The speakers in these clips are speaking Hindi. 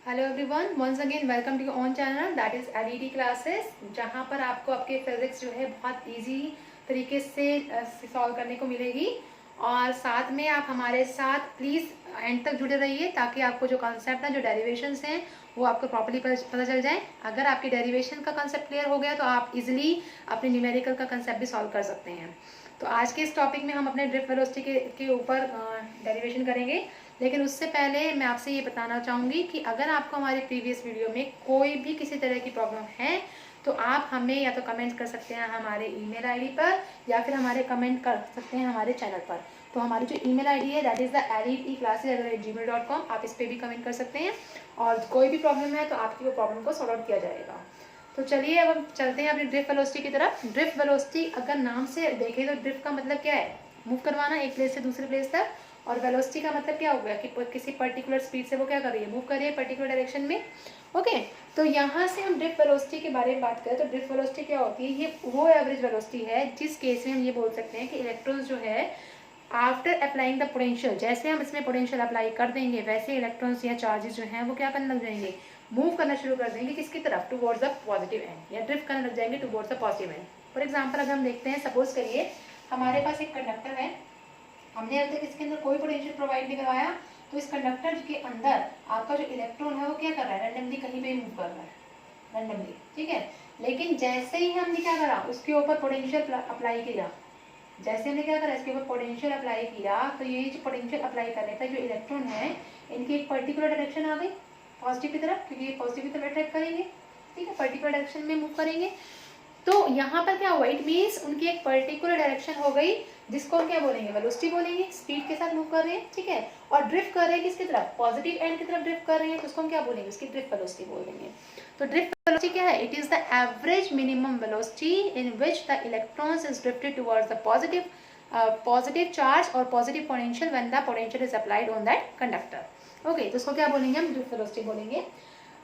Hello everyone, once again welcome to your own channel that is LED classes, जहां पर आपको आपके फिजिक्स जो है बहुत इजी तरीके से सॉल्व करने को मिलेगी। और साथ में आप हमारे साथ प्लीज़ एंड तक जुड़े रहिए ताकि आपको जो कॉन्सेप्ट है, जो डेरिवेशंस हैं, वो आपको प्रॉपर्ली पता चल जाए। अगर आपके डेरिवेशन का कंसेप्ट क्लियर हो गया तो आप इजिली अपने न्यूमेरिकल का कंसेप्ट भी सॉल्व कर सकते हैं। तो आज के इस टॉपिक में हम अपने ड्रिफ्ट वेलोसिटी के ऊपर डेरिवेशन करेंगे। लेकिन उससे पहले मैं आपसे ये बताना चाहूँगी कि अगर आपको हमारे प्रीवियस वीडियो में कोई भी किसी तरह की प्रॉब्लम है तो आप हमें या तो कमेंट कर सकते हैं हमारे ईमेल आईडी पर, या फिर हमारे कमेंट कर सकते हैं हमारे चैनल पर। तो हमारी जो ईमेल आईडी है दैट इज़ द LED@gmail.com, आप इस पर भी कमेंट कर सकते हैं और कोई भी प्रॉब्लम है तो आपकी वो प्रॉब्लम को सॉल्व आउट किया जाएगा। तो चलिए अब हम चलते हैं अपनी ड्रिफ्ट वेलोसिटी की तरफ। ड्रिफ्ट वेलोसिटी अगर नाम से देखें तो ड्रिफ्ट का मतलब क्या है? मूव करवाना एक प्लेस से दूसरे प्लेस तक। और वेलोसिटी का मतलब क्या हो गया कि किसी पर्टिकुलर स्पीड से वो क्या कर रही है, मूव कर रही है पर्टिकुलर डायरेक्शन में। ओके, तो यहाँ से हम ड्रिफ्ट वेलोसिटी के बारे में बात करें तो ड्रिफ्ट वेलोसिटी क्या होती है? ये वो एवरेज वेलोसिटी है जिस केस में हम ये बोल सकते हैं कि इलेक्ट्रॉन्स जो है आफ्टर अप्लाइंग द पोटेंशियल, जैसे हम इसमें पोटेंशियल अप्लाई कर देंगे वैसे इलेक्ट्रॉन्स या चार्जेस जो हैं वो क्या करने लग जाएंगे, मूव करना शुरू कर देंगे। किसकी तरफ? टुवर्ड्स द पॉजिटिव एंड, या ड्रिफ्ट करने लग जाएंगे towards the positive and. For example अगर हम देखते हैं, सपोज करिए हमारे पास एक कंडक्टर है, हमने अब तक इसके अंदर कोई पोटेंशियल प्रोवाइड नहीं करवाया, तो इस कंडक्टर के अंदर आपका जो इलेक्ट्रॉन है वो क्या कर रहा है, रैंडमली कहीं पे मूव कर रहा है, रैंडमली, ठीक है। लेकिन जैसे ही हमने क्या करा, उसके ऊपर पोटेंशियल अप्लाई किया, जैसे हमने क्या करा, इसके ऊपर पोटेंशियल अप्लाई किया, तो ये जो पोटेंशियल अप्लाई करने पर जो इलेक्ट्रॉन है इनकी एक पर्टिकुलर डायरेक्शन आ गई पॉजिटिव की तरफ, क्योंकि ये पॉजिटिव की तरफ अट्रैक्ट करेंगे, ठीक है, पर्टिकुलर डायरेक्शन में मूव करेंगे। तो यहाँ पर क्या हुआ, इट मीन्स उनकी एक पर्टिकुलर डायरेक्शन हो गई जिसको हम क्या बोलेंगे, वेलोसिटी बोलेंगे। स्पीड के साथ मूव कर रहे हैं, ठीक है, और ड्रिफ्ट कर रहे हैं किसकी तरफ, पॉजिटिव एंड की तरफ ड्रिफ्ट कर रहे हैं, तो उसको हम क्या बोलेंगे, उसकी ड्रिफ्ट वेलोसिटी बोल देंगे। तो ड्रिफ्ट वेलोसिटी क्या है? It is the average minimum velocity in which the electrons is drifted towards the positive charge और positive potential when the potential is applied on that conductor. Okay, तो उसको क्या बोलेंगे, हम ड्रिफ्ट वेलोसिटी बोलेंगे।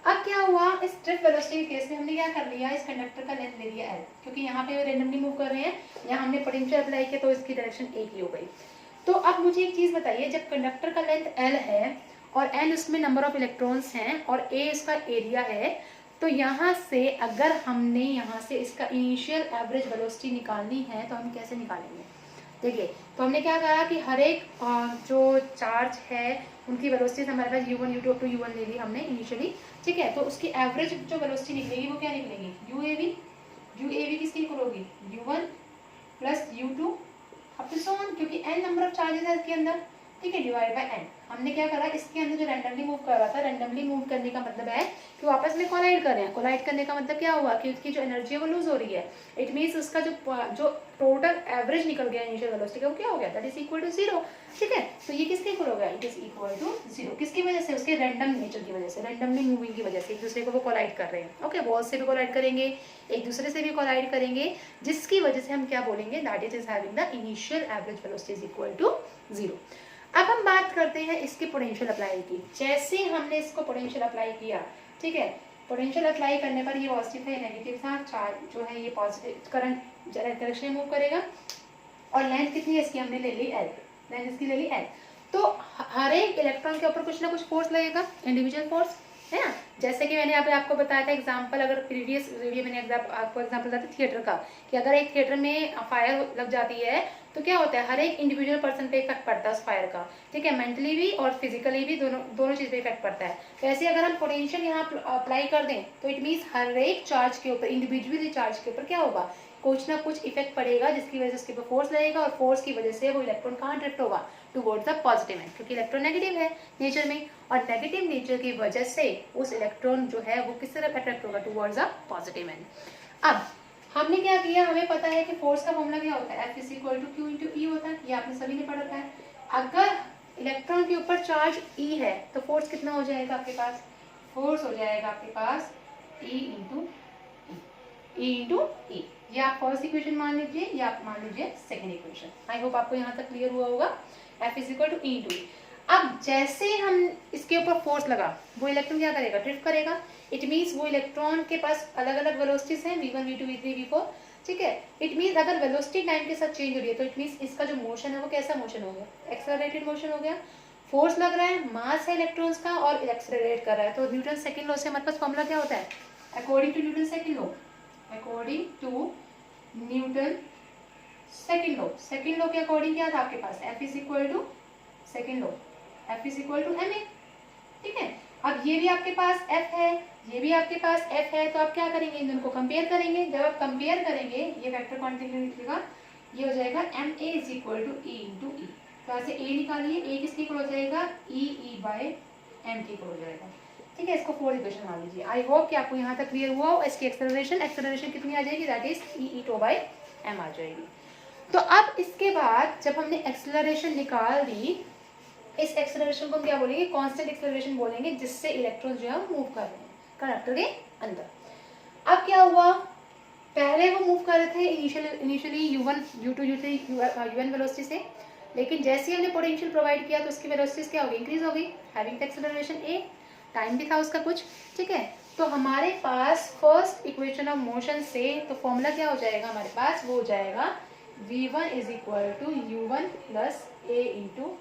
अब क्या हुआ, इस ड्रिफ्ट वेलोसिटी के केस में हमने क्या कर लिया, इस कंडक्टर का लेंथ ले लिया L, क्योंकि यहाँ पे रेंडमली मूव कर रहे हैं, यहाँ हमने पोटेंशियल अप्लाई किया तो इसकी डायरेक्शन एक ही हो गई। तो अब मुझे एक चीज बताइए, जब कंडक्टर का लेंथ L है और N उसमें नंबर ऑफ इलेक्ट्रॉन्स हैं और A इसका एरिया है, तो यहाँ से अगर हमने यहाँ से इसका इनिशियल एवरेज वेलोसिटी निकालनी है तो हम कैसे निकालेंगे? देखिए, तो हमने क्या कहा कि हर एक जो चार्ज है उनकी वेलोसिटी हमारे पास u1 u2 up to u1 ले ली हमने इनिशियली, ठीक है। तो उसकी एवरेज जो वेलोसिटी निकलेगी वो क्या निकलेगी, uav किसकी इक्वल होगी, u1 plus u2 up to so on, क्योंकि n नंबर ऑफ चार्जेस है इसके अंदर, ठीक है, डिवाइड बाय n। हमने क्या करा, इसके अंदर जो रैंडमली मूव कर रहा था, रैंडमली मूव करने का मतलब है कि वो आपस में कोलाइड कर रहे हैं। कोलाइड करने का मतलब क्या हुआ कि उसकी जो एनर्जी है वो लूज हो रही है। इट मींस उसका जो टोटल एवरेज निकल गया इनिशियल वेलोसिटी का, वो क्या हो गया, दैट इज इक्वल टू 0, ठीक है। तो ये किसके इक्वल हो गया, इट इज इक्वल टू 0। किसकी वजह से, उसके रैंडम नेचर की वजह से, रैंडमली मूविंग की वजह से एक दूसरे को वो कोलाइड कर रहे हैं। ओके, वॉल्स से भी कोलाइड करेंगे, एक दूसरे से भी कोलाइड करेंगे, जिसकी वजह से हम क्या बोलेंगे, that is having the initial average velocity is equal to 0। अब हम बात करते हैं इसके पोटेंशियल अप्लाई की। जैसे हमने इसको पोटेंशियल अप्लाई किया, ठीक है, पोटेंशियल अप्लाई करने पर ये पॉजिटिव है, नेगेटिव था, चार्ज जो है ये पॉजिटिव करंट डायरेक्शन में मूव करेगा। और लेंथ कितनी है इसकी, हमने ले ली L, लेंथ इसकी ले ली L। तो हर एक इलेक्ट्रॉन के ऊपर कुछ ना कुछ फोर्स लगेगा, इंडिविजुअल फोर्स, है ना। जैसे कि मैंने आपको बताया था एग्जांपल, अगर प्रीवियस वीडियो मैंने आपको एग्जांपल बताया था थिएटर का, कि अगर एक थिएटर में फायर लग जाती है तो क्या होता है, हर एक इंडिविजुअल पर्सन पे इफेक्ट पड़ता है उस फायर का, ठीक है, मेंटली भी और फिजिकली भी, दोनों चीज पे इफेक्ट पड़ता है। वैसे अगर हम पोटेंशियल यहाँ अप्लाई कर दें तो इट मीन्स हर एक चार्ज के ऊपर, इंडिविजुअली चार्ज के ऊपर क्या होगा, कुछ ना कुछ इफेक्ट पड़ेगा, जिसकी वजह से उसके ऊपर फोर्स लगेगा, और फोर्स की वजह से वो इलेक्ट्रॉन कहाँ ड्रिफ्ट होगा, टुवर्ड्स द पॉजिटिव एंड, क्योंकि इलेक्ट्रॉन नेगेटिव है नेचर में, और नेगेटिव नेचर की वजह से उस इलेक्ट्रॉन जो है वो किस तरफ अट्रैक्ट होगा, टुवर्ड्स द पॉजिटिव एंड। अब हमने क्या किया, हमें पता है कि फोर्स का फॉर्मूला क्या होता है, F is equal to Q into e होता है, ये आपने सभी ने पढ़ रखा है। अगर इलेक्ट्रॉन के ऊपर चार्ज E है तो फोर्स कितना हो जाएगा आपके पास, फोर्स हो जाएगा आपके पास E इंटू ई। ये आप फर्स्ट इक्वेशन मान लीजिए, या आप मान लीजिए सेकेंड इक्वेशन। आई होप आपको यहाँ तक क्लियर हुआ होगा, F is equal to e into e. अब जैसे हम इसके ऊपर फोर्स लगा, वो इलेक्ट्रॉन क्या करेगा, ड्रिफ्ट करेगा। इट मीन्स वो इलेक्ट्रॉन के पास अलग अलग वेलोसिटीज हैं, v1 v2 v3 v4, ठीक है। इट मीन्स अगर वेलोसिटी टाइम के साथ चेंज हो रही है तो इट मीन्स इसका जो मोशन है वो कैसा मोशन हो गया, एक्सेलरेटेड मोशन हो गया। फोर्स लग रहा है, मास है इलेक्ट्रॉन्स का और एक्सेलरेट कर रहा है। तो न्यूटन सेकंड लॉ से हमारे पास फॉर्मूला क्या होता है, according to Newton second law, according to Newton second law, second law के अकॉर्डिंग क्या था आपके पास, F is equal to second law, F is equal to ma, ठीक है। अब ये भी आपके पास F है, ये भी आपके पास F है, तो आप क्या करेंगे, इन दोनों को कंपेयर करेंगे। जब आप कंपेयर करेंगे, ये वेक्टर क्वांटिटी लिखेगा, ये हो जाएगा ma is equal to e into e. तो ऐसे a निकालिए, a किसके इक्वल हो जाएगा, e बाय m के इक्वल हो जाएगा, ठीक है। इसको फोर्थ इक्वेशन मान लीजिए। आई होप कि आपको यहाँ तक क्लियर हुआ हो। इसकी एक्सेलरेशन कितनी आ जाएगी, that is e two by m आ जाएगी। तो अब इसके बाद जब हमने एक्सेलरेशन निकाल दी, इस एक्सेलरेशन को हम क्या बोलेंगे, कांस्टेंट एक्सेलरेशन बोलेंगे, जिससे इलेक्ट्रॉन जो है मूव कर रहे हैं कंडक्टर के अंदर। अब क्या हुआ, पहले वो मूव कर रहे थे initially u1 u2 u3 u1 velocity से, लेकिन जैसे ही हमने पोटेंशियल प्रोवाइड किया तो उसकी वेलोसिटीज क्या हो गई, इंक्रीज हो गई, having the acceleration a, time भी था उसका कुछ, ठीक है। तो हमारे पास फर्स्ट इक्वेशन ऑफ मोशन से तो फॉर्मूला क्या हो जाएगा हमारे पास, वो हो जाएगा v1 is equal to u1 plus a into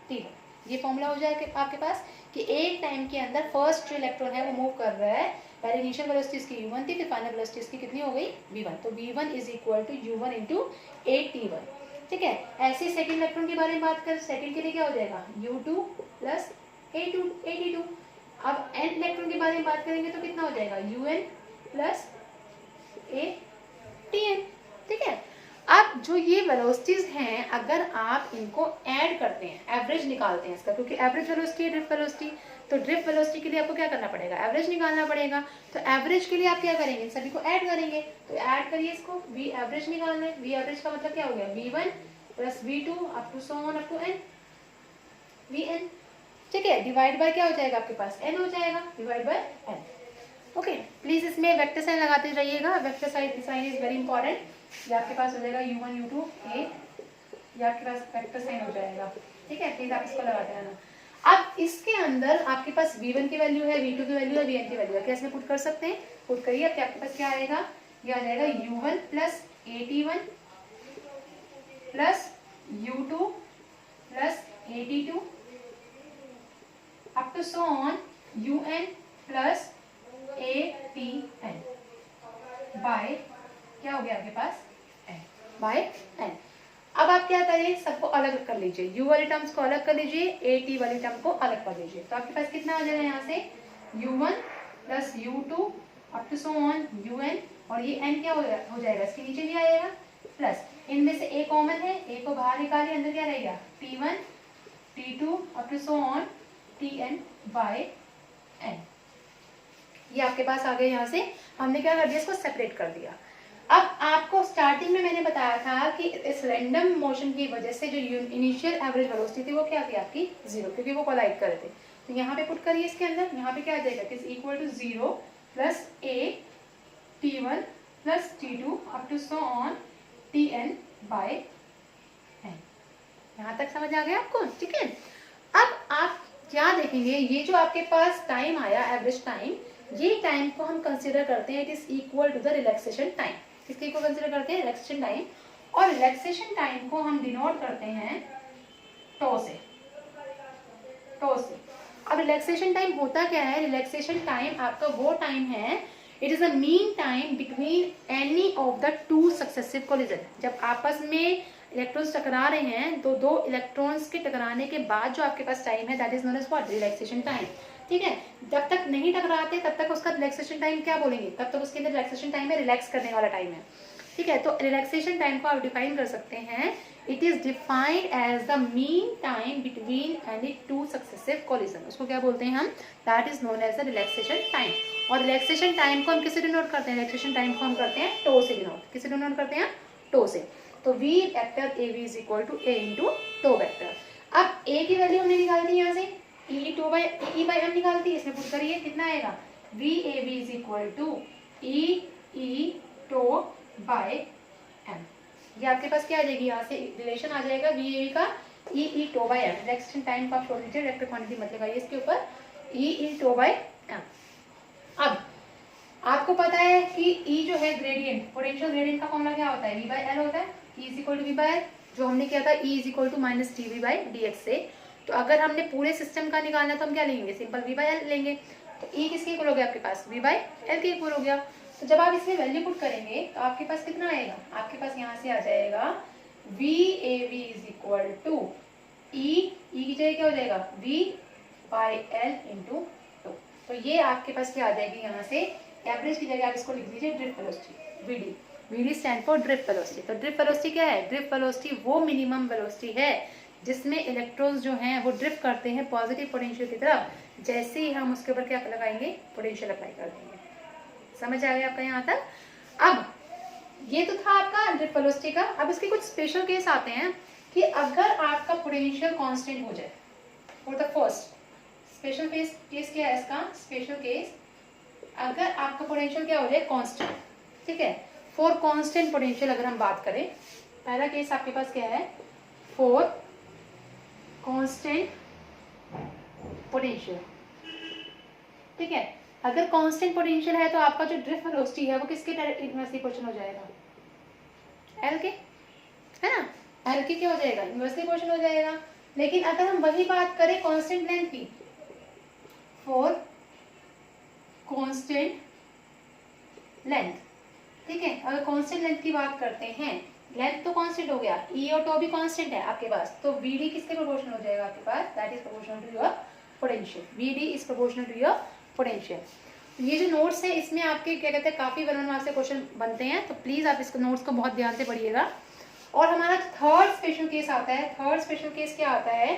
t1। ये फॉर्मूला हो जाएगा आपके पास कि एक टाइम के अंदर फर्स्ट जो इलेक्ट्रॉन है वो मूव कर रहा है, पहले इनिशियल वेलोसिटी इसकी u1 थी, फिर फाइनल वेलोसिटी इसकी कितनी हो गई, v1। तो v1 is equal to u1 into a_t1, ठीक है। ऐसे सेकंड इलेक्ट्रॉन के बारे में बात करें, सेकंड के लिए क्या हो जाएगा, u2 प्लस a2 अब n इलेक्ट्रॉन के बारे में बात करेंगे तो कितना हो जाएगा, un प्लस a_tn, ठीक है। अब जो ये वेलोसिटीज हैं, अगर आप इनको ऐड करते हैं, एवरेज निकालते हैं इसका, क्योंकि एवरेज वेलोसिटी है ड्रिफ्ट वेलोसिटी, तो ड्रिफ्ट वेलोसिटी के लिए आपको क्या करना पड़ेगा, एवरेज निकालना पड़ेगा। तो एवरेज के लिए आप क्या करेंगे, इन सभी को ऐड करेंगे। तो ऐड करिए इसको, वी एवरेज निकालना है, वी एवरेज का मतलब क्या हो गया, v1 plus v2 up to so on up to n, vn, ठीक है। डिवाइड बाय क्या हो जाएगा आपके पास, n हो जाएगा, divide by n, okay. Please इसमें वेक्टर साइन लगाते रहिएगा, vector sign is very important. ये आपके पास हो जाएगा u1 u2 a, ये आपके पास वेक्टर साइन हो जाएगा, ठीक है। प्लीज आप इसको लगाते रहना। अब इसके अंदर आपके पास v1 की वैल्यू है, v2 की वैल्यू है, vn की वैल्यू है, कैसे पुट कर सकते हैं, पुट करिए। अब आपके पास क्या आएगा, ये आ जाएगा u1 plus at1 plus u2 plus at2 up to so on un plus atn by क्या हो गया आपके पास, n बाय n। अब आप क्या करिए, सबको अलग कर लीजिए, u वाली टर्म्स को अलग कर लीजिए, at वाली टर्म को अलग कर लीजिए। तो आपके पास कितना आ जाएगा यहाँ से, u1 plus u2 up to so on un, और ये n क्या हो जाएगा, इसके नीचे भी आएगा, प्लस इनमें से a कॉमन है, a को बाहर निकालिए, अंदर क्या रहेगा, t1 t2 up to so on tn by n। ये आपके पास आ गया, यहाँ से हमने क्या कर दिया, इसको सेपरेट कर दिया। अब आपको स्टार्टिंग में मैंने बताया था कि इस रैंडम मोशन की वजह से जो इनिशियल एवरेज वेलोसिटी थी वो क्या थी आपकी, जीरो, क्योंकि वो कोलाइड कर रहे थे। तो यहाँ पे पुट करिए इसके अंदर, यहाँ पे क्या आ जाएगा, is equal to 0 plus a t1 plus t2 up to so on tn by n। यहाँ तक समझ आ गया आपको, ठीक है। अब आप क्या देखेंगे, ये जो आपके पास टाइम आया एवरेज टाइम, ये टाइम को हम कंसीडर करते हैं, it is equal to the relaxation time. किसके को कंसीडर करते हैं, रिलैक्सेशन टाइम, और रिलैक्सेशन टाइम को हम डिनोट करते हैं टो से, टो से। अब रिलैक्सेशन टाइम होता क्या है, रिलैक्सेशन टाइम आपका वो टाइम है, it is a mean time between any of the two successive collision. जब आपस में इलेक्ट्रॉन्स टकरा रहे हैं, तो दो इलेक्ट्रॉन्स के टकराने के बाद जो आपके पास टाइम है, that is known as what, relaxation time, ठीक है। जब तक नहीं टकराते तब तक उसका रिलैक्सेशन टाइम क्या बोलेंगे, तब तक उसके अंदर रिलैक्सेशन टाइम है, रिलैक्स करने वाला टाइम है, ठीक है। तो रिलैक्सेशन टाइम को आप डिफाइन कर सकते हैं, it is defined as the mean time between any two successive collision. उसको क्या बोलते हैं हम, that is known as the relaxation time. और रिलैक्सेशन टाइम को हम किससे डिनोट करते हैं, रिलैक्सेशन टाइम को हम करते हैं टो से डिनोट। किससे डिनोट करते हैं, टो से। तो v vector av is equal to a into tau vector. अब a की वैल्यू हमने निकाल दी यहाँ से, e बाई m निकाल दी, इसमें पुट करिए, कितना आएगा, v is equal to e tau by m। ये आपके पास क्या आ जाएगी, यहाँ से रिलेशन आ जाएगा v का e tau by m। Relaxation time को आप छोड़ दीजिए, वेक्टर क्वांटिटी मत लगाइए इसके ऊपर, e टो बाय m। अब आपको पता है कि E जो है ग्रेडियंट, पोटेंशियल ग्रेडियंट का फॉर्मूला क्या होता है, V बाय L होता है, E is equal to V by L, जो हमने किया था E is equal to minus dV by dx से। तो अगर हमने पूरे सिस्टम का निकालना तो हम क्या लेंगे, सिंपल v बाई एल लेंगे। तो E किसके इक्वल हो गया आपके पास, v बाई एल के इक्वल हो गया। तो जब आप इसमें वैल्यू पुट करेंगे तो आपके पास कितना आएगा, आपके पास यहाँ से आ जाएगा v a v is equal to E की जगह क्या हो जाएगा v बाई एल इंटू 2। तो ये आपके पास क्या आ जाएगी, यहाँ से एवरेज की जगह आप इसको लिख दीजिए drift velocity vd। vd stand for drift velocity. तो ड्रिफ्ट वेलोसिटी क्या है, ड्रिफ्ट वेलोसिटी वो मिनिमम वेलोसिटी है जिसमें इलेक्ट्रॉन्स जो हैं वो ड्रिफ्ट करते हैं पॉजिटिव पोटेंशियल की तरफ, जैसे ही हम उसके ऊपर क्या लगाएंगे, पोटेंशियल अप्लाई कर देंगे। समझ आ गया आपका यहाँ तक। अब ये तो था आपका ड्रिफ्ट वेलोसिटी का। अब इसके कुछ स्पेशल केस आते हैं कि अगर आपका पोटेंशियल कांस्टेंट हो जाए। For the first special case क्या है इसका, स्पेशल केस अगर आपका पोटेंशियल क्या हो जाए, कांस्टेंट, ठीक है। फॉर कांस्टेंट पोटेंशियल अगर हम बात करें, पहला केस आपके पास क्या है, फॉर कांस्टेंट पोटेंशियल, ठीक है। अगर कांस्टेंट पोटेंशियल है तो आपका जो ड्रिफ्ट वेलोसिटी है वो किसके इनवर्सली प्रोपोर्शनल हो जाएगा, एल के, है ना, एल के क्या हो जाएगा, इनवर्सली प्रोपोर्शनल हो जाएगा। लेकिन अगर हम वही बात करें कांस्टेंट लेंथ की, फॉर कांस्टेंट लेंथ, ठीक है, अगर कांस्टेंट लेंथ की बात करते हैं, लेंथ तो कांस्टेंट हो गया, ई और टो भी कांस्टेंट है आपके पास, तो वीडी किसके प्रोपोर्शनल हो जाएगा आपके पास, that is proportional to your potential. VD is proportional to your potential. ये जो नोट्स है इसमें आपके क्या कहते हैं काफी 1 मार्क्स से क्वेश्चन बनते हैं, तो प्लीज आप इसको नोट्स को बहुत ध्यान से पढ़िएगा। और हमारा थर्ड स्पेशल केस आता है। थर्ड स्पेशल केस क्या आता है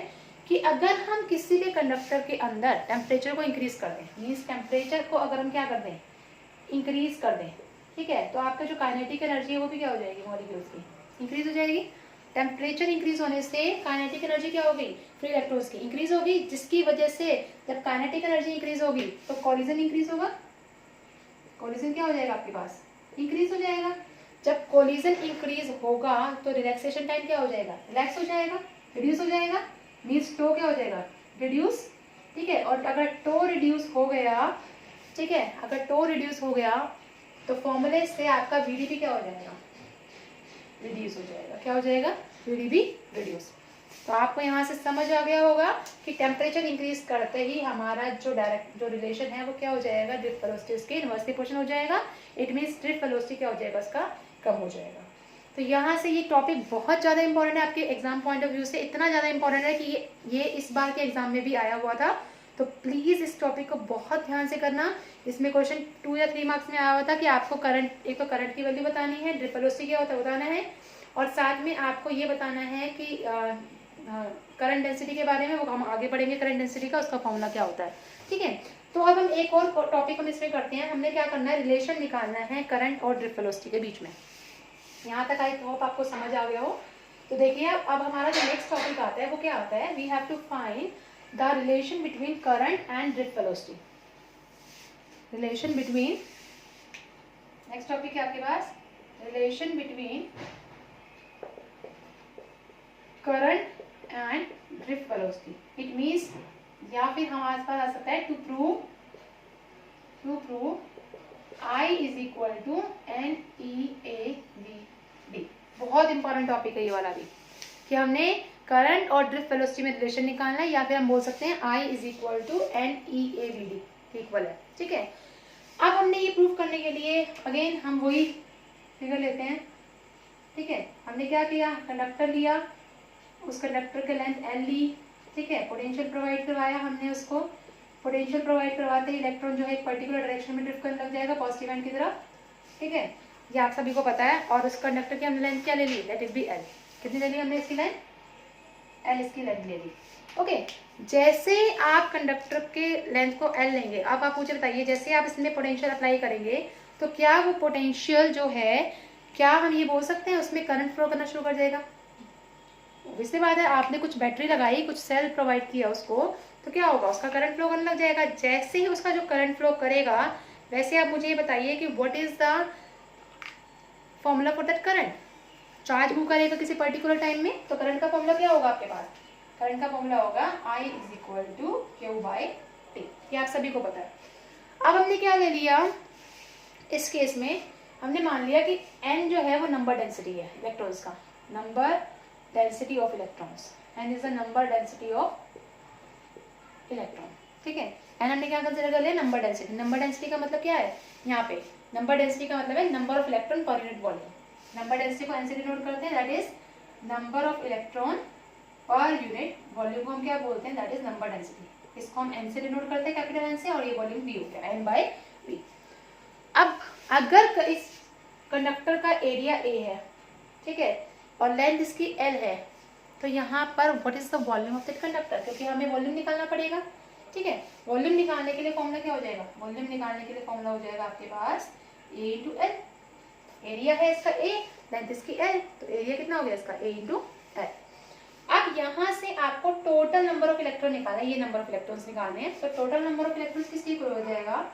कि अगर हम किसी भी कंडक्टर के अंदर टेम्परेचर को इंक्रीज कर दें, मीन्स टेम्परेचर को अगर हम क्या कर दें, इंक्रीज कर दें, ठीक है, तो आपका जो काइनेटिक एनर्जी है वो भी क्या हो जाएगी, मॉलिक्यूल्स की इंक्रीज हो जाएगी। टेम्परेचर इंक्रीज होने से काइनेटिक एनर्जी क्या हो गई, फ्री इलेक्ट्रॉन्स की इंक्रीज होगी, जिसकी वजह से जब काइनेटिक एनर्जी इंक्रीज होगी तो कोलिजन इंक्रीज होगा। कोलिजन क्या हो जाएगा आपके पास, इंक्रीज हो जाएगा। जब कोलिजन इंक्रीज होगा तो रिलैक्सेशन टाइम क्या हो जाएगा, रिलैक्स हो जाएगा, रिड्यूस हो जाएगा, मीन्स टो क्या हो जाएगा, रिड्यूस, ठीक है। और अगर टो रिड्यूस हो गया, ठीक है, अगर टो रिड्यूस हो गया तो फॉर्मूले से आपका वीडी भी क्या हो जाएगा, रिड्यूस हो जाएगा। क्या हो जाएगा, वीडी भी रिड्यूस। तो आपको यहाँ से समझ आ गया होगा कि टेम्परेचर इंक्रीज करते ही हमारा जो रिलेशन है वो क्या हो जाएगा, ड्रिफ्ट वेलोसिटी उसके इनवर्सली प्रोपोर्शनल हो जाएगा। इट मीन्स ड्रिफ्ट वेलोसिटी क्या हो जाएगा, उसका कम हो जाएगा। तो यहाँ से ये टॉपिक बहुत ज़्यादा इंपॉर्टेंट है आपके एग्जाम पॉइंट ऑफ व्यू से, इतना ज़्यादा इंपॉर्टेंट है कि ये इस बार के एग्जाम में भी आया हुआ था। तो प्लीज़ इस टॉपिक को बहुत ध्यान से करना। इसमें क्वेश्चन 2 या 3 मार्क्स में आया हुआ था कि आपको करंट, एक तो करंट की वैल्यू बतानी है, ड्रिफ्ट वेलोसिटी क्या होता है बताना है, और साथ में आपको ये बताना है कि करंट डेंसिटी के बारे में, वो हम आगे पढ़ेंगे करंट डेंसिटी का, उसका फॉर्मूला क्या होता है, ठीक है। तो अब हम एक और टॉपिक हम इसमें करते हैं। हमने क्या करना है, रिलेशन निकालना है करंट और ड्रिफ्ट वेलोसिटी के बीच में। यहाँ तक आई होप आपको समझ आ गया हो। तो देखिए अब हमारा जो नेक्स्ट टॉपिक आता है वो क्या आता है, we have to find the relation between current and drift velocity. Relation between, next topic है आपके पास, relation between current and drift velocity. It means, या फिर हमारे पास आ सकता है to prove I is equal to NEAVD। बहुत इंपॉर्टेंट टॉपिक है ये वाला भी, कि हमने करंट और ड्रिफ्ट वेलोसिटी में रिलेशन निकालना है, या फिर हम बोल सकते हैं I is equal to NEAVD equal है, ठीक है। अब हमने ये प्रूव करने के लिए अगेन हम वही फिगर लेते हैं, ठीक है। हमने क्या किया, कंडक्टर लिया, उस कंडक्टर के लेंथ L ली, ठीक है, पोटेंशियल प्रोवाइड करवाया हमने उसको। पोटेंशियल प्रोवाइड करवाते ही इलेक्ट्रॉन जो है एक पर्टिकुलर डायरेक्शन में ड्रिफ्ट करने लग जाएगा पॉजिटिव एंड की तरफ, ठीक है, ये आप सभी को पता है। और उस कंडक्टर की हमने लेंथ क्या ले ली, लेट इट बी L। कितनी ले ली हमने इसकी लेंथ, L इसकी लेंथ ले ली, ओके। जैसे आप कंडक्टर के लेंथ को L लेंगे, अब आप मुझे बताइए, जैसे आप इसमें पोटेंशियल अप्लाई करेंगे तो क्या वो पोटेंशियल जो है, क्या हम ये बोल सकते हैं उसमें करंट फ्लो करना शुरू कर जाएगा। इसके बाद है आपने कुछ बैटरी लगाई, कुछ सेल प्रोवाइड किया उसको, तो क्या होगा, उसका करंट फ्लो करने लग जाएगा। जैसे ही उसका जो करंट फ्लो करेगा, वैसे आप मुझे ये बताइए कि what is the formula for that current. Charge move करेगा किसी पर्टिकुलर टाइम में, तो करंट का फॉर्मूला क्या होगा आपके पास, करंट का फॉर्मूला होगा I is equal to Q/T। ये आप सभी को पता है। अब हमने क्या ले लिया, इस केस में हमने मान लिया कि N जो है वो नंबर डेंसिटी है इलेक्ट्रॉन्स का, number density of electrons, N is the number density of electron. ठीक है, एंड हमने क्या कंसिडर कर लिया, नंबर डेंसिटी। नंबर डेंसिटी का मतलब क्या है, यहाँ पे नंबर डेंसिटी का मतलब है number of electron per unit volume. Number density को एन से डिनोट करते हैं, that is number of electron per unit volume को हम क्या बोलते हैं, दैट इज नंबर डेंसिटी। इसको हम एन से डिनोट करते हैं, कैपिटल एन से, और ये वॉल्यूम वी हो गया, एन बाय वी। अब अगर इस कंडक्टर का एरिया ए है, ठीक है, और लेंथ इसकी एल है, तो यहाँ पर what is the volume of that conductor, क्योंकि हमें वॉल्यूम निकालना पड़ेगा। ठीक है, वॉल्यूम निकालने के लिए फॉर्मूला क्या हो जाएगा, वॉल्यूम निकालने के लिए फॉर्मूला हो जाएगा आपके पास ए इंटू एल। एरिया है इसका ए, लेंथ इसकी एल, तो एरिया कितना हो गया इसका ए इंटू एल। अब यहाँ से आपको टोटल नंबर ऑफ इलेक्ट्रॉन निकालना है, ये नंबर ऑफ इलेक्ट्रॉन्स निकालने हैं। तो टोटल नंबर ऑफ इलेक्ट्रॉन्स किसके इक्वल हो जाएगा,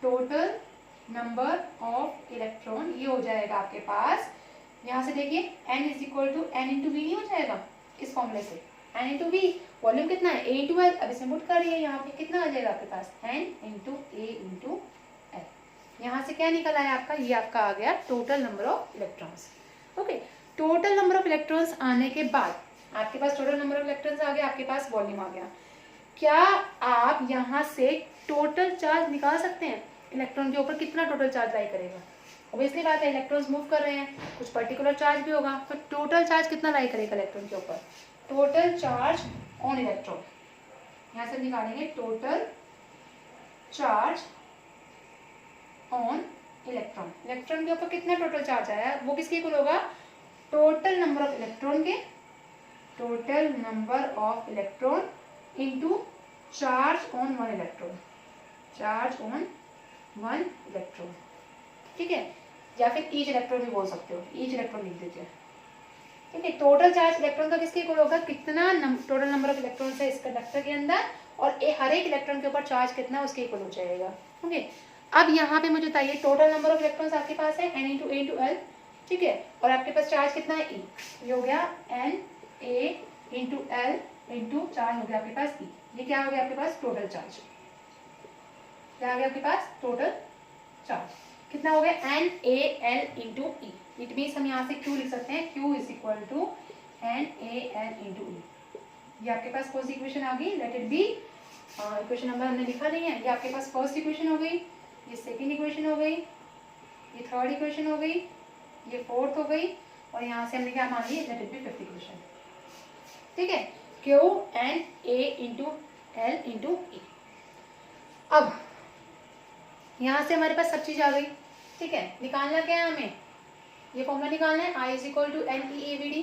टोटल नंबर ऑफ इलेक्ट्रॉन, ये हो जाएगा आपके पास, यहाँ से देखिए n is equal to N into V नहीं हो जाएगा इस फॉर्मूले से, n इंटू वी, वॉल्यूम कितना है ए इंटू एल। अब इसे पुट करिए, यहाँ पे कितना आ जाएगा आपके पास, n इंटू ए इंटू एल। यहाँ से क्या निकल आया आपका, ये आपका आ गया total number of electrons. Okay, total number of electrons आने के बाद आपके पास टोटल नंबर ऑफ इलेक्ट्रॉन्स आ गया, आपके पास वॉल्यूम आ गया। क्या आप यहाँ से टोटल चार्ज निकाल सकते हैं, इलेक्ट्रॉन के ऊपर कितना टोटल चार्ज लाई करेगा। ऑब्वियसली बात है, इलेक्ट्रॉन्स मूव कर रहे हैं, कुछ पर्टिकुलर चार्ज भी होगा, तो टोटल चार्ज कितना लाई करेगा इलेक्ट्रॉन के ऊपर, टोटल चार्ज ऑन इलेक्ट्रॉन। यहाँ से निकालेंगे total charge on electron. Electron के ऊपर कितना टोटल चार्ज आया, वो किसके इक्वल होगा, टोटल नंबर ऑफ इलेक्ट्रॉन के, total number of electron into charge on one electron, charge on one electron. ठीक है, या फिर ईच इलेक्ट्रॉन भी बोल सकते हो, ईच इलेक्ट्रॉन लिख दीजिए। ठीक है, टोटल चार्ज इलेक्ट्रॉन का किसके इक्वल होगा, कितना टोटल नंबर ऑफ इलेक्ट्रॉन्स है इस कंडक्टर के अंदर, और हर एक इलेक्ट्रॉन के ऊपर चार्ज कितना उसके इक्वल हो जाएगा। ओके, अब यहाँ पे मुझे बताइए टोटल नंबर ऑफ इलेक्ट्रॉन्स आपके पास है n इंटू ए इंटू एल। ठीक है, और आपके पास चार्ज कितना है, ई, ये हो गया n a into l into charge हो गया आपके पास ई। ये क्या हो गया आपके पास, टोटल चार्ज। क्या आ गया आपके पास, टोटल चार्ज कितना हो गया, n A l into e. It means हम यहाँ से क्यू लिख सकते हैं, q is equal to n A l into e. ये आपके पास कौन सी इक्वेशन आ गई, let it be, equation number हमने लिखा नहीं है, ये आपके पास फर्स्ट इक्वेशन हो गई, ये सेकंड इक्वेशन हो गई, ये थर्ड इक्वेशन हो गई, ये फोर्थ हो गई, और यहाँ से हमने क्या मान ली, let it be fifth equation. ठीक है, q n A into l into e. अब यहाँ से हमारे पास सब चीज आ गई। ठीक है, निकालना क्या है हमें, ये फॉर्मूला निकालना है, I is equal to n E A we d.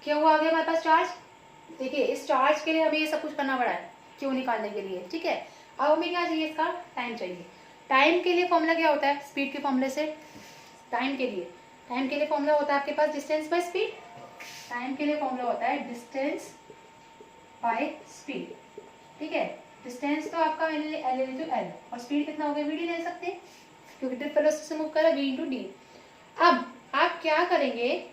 क्या हुआ आ गया हमारे पास चार्ज। देखिए इस चार्ज के लिए हमें ये सब कुछ करना पड़ा है, क्यों निकालने के लिए। ठीक है, अब हमें क्या चाहिए, इसका टाइम चाहिए। टाइम के लिए फॉर्मूला क्या होता है, स्पीड के फॉर्मूले से, टाइम के लिए फॉर्मूला होता है आपके पास डिस्टेंस बाय स्पीड। टाइम के लिए फॉर्मूला होता है डिस्टेंस बाय स्पीड। ठीक है, डिस्टेंस तो आपका एल इंटू एल, और स्पीड कितना हो गया, वी डी ले सकते हैं, क्योंकि ड्रिफ्ट वेलोसिटी से मूव कर रहा है, वी इंटू डी। अब आप क्या करेंगे,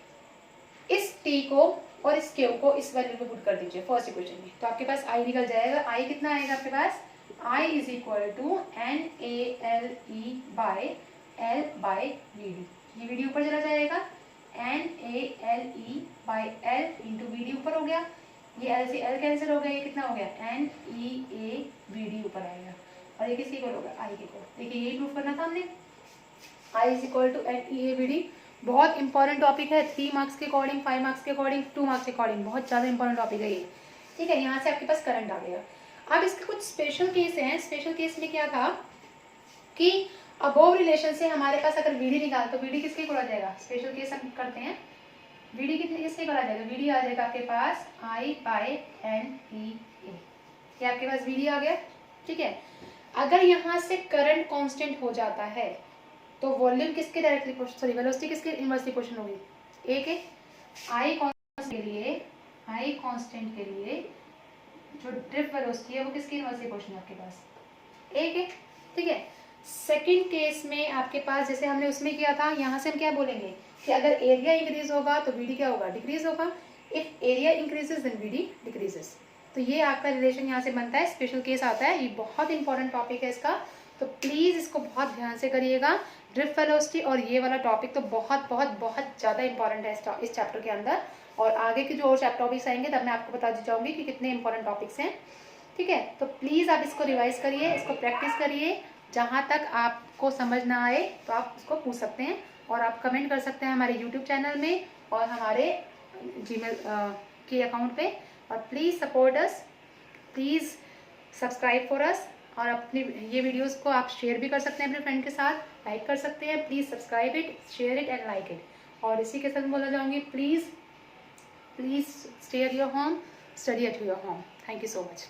इस टी को और इस क्यू को इस वैल्यू पे पुट कर दीजिए फर्स्ट इक्वेशन में, तो आपके पास आई निकल जाएगा। आई कितना आएगा आपके पास, I is equal to n A l e by l by v d. ये वी डी ऊपर चला जाएगा, n A l e by l into v D ऊपर हो गया, ये एल से एल कैंसिल हो गया, ये कितना हो गया, N E A we D ऊपर आएगा, और ये किसके इक्वल होगा, आई के इक्वल। देखिए यही प्रूफ करना था हमने, I is equal to n E A we d. बहुत इंपॉर्टेंट टॉपिक है, 3 मार्क्स के अकॉर्डिंग, 5 मार्क्स के अकॉर्डिंग, 2 मार्क्स के अकॉर्डिंग, बहुत ज़्यादा इंपॉर्टेंट टॉपिक है ये। ठीक है, यहाँ से आपके पास करंट आ गया। अब इसके कुछ स्पेशल केस हैं। स्पेशल केस में क्या था कि अबोव रिलेशन से हमारे पास अगर वीडी निकाल, तो वीडी किसके इक्वल आ जाएगा, स्पेशल केस हम करते हैं, वीडी कितने किसके इक्वल आ जाएगा, वीडी आ जाएगा आपके पास आई बाय एन ई ए। ये आपके पास वीडी आ गया। ठीक है, अगर यहाँ से करंट कांस्टेंट हो जाता है तो वॉल्यूम किसके डायरेक्टली, सॉरी वेलोसिटी किसके इनवर्सली प्रोपोर्शनल होगी, ए के। आई कांस्टेंट के लिए जो ड्रिफ्ट वेलोसिटी है वो किसकी इनवर्सली प्रोपोर्शनल है आपके पास, ए के। ठीक है, सेकंड केस में आपके पास जैसे हमने उसमें किया था, यहाँ से हम क्या बोलेंगे कि अगर एरिया इंक्रीज होगा तो वीडी क्या होगा, डिक्रीज होगा। If area increases then VD decreases. तो ये आपका रिलेशन यहाँ से बनता है, स्पेशल केस आता है, ये बहुत इंपॉर्टेंट टॉपिक है इसका, तो प्लीज़ इसको बहुत ध्यान से करिएगा। ड्रिफ्ट वेलोसिटी और ये वाला टॉपिक तो बहुत बहुत बहुत ज़्यादा इंपॉर्टेंट है इस चैप्टर के अंदर, और आगे के जो और चैप्टर टॉपिक्स आएंगे तब मैं आपको बता दी जाऊँगी कि कितने इंपॉर्टेंट टॉपिक्स हैं। ठीक है। तो प्लीज़ आप इसको रिवाइज करिए, इसको प्रैक्टिस करिए। जहाँ तक आपको समझ ना आए तो आप उसको पूछ सकते हैं, और आप कमेंट कर सकते हैं हमारे यूट्यूब चैनल में और हमारे जीमेल के अकाउंट पे। और please support us, please subscribe for us. और अपनी ये वीडियोस को आप शेयर भी कर सकते हैं अपने फ्रेंड के साथ, लाइक कर सकते हैं। Please subscribe it, share it and like it. और इसी के साथ बोला जाऊँगी, please stay at your home, study at your home. Thank you so much.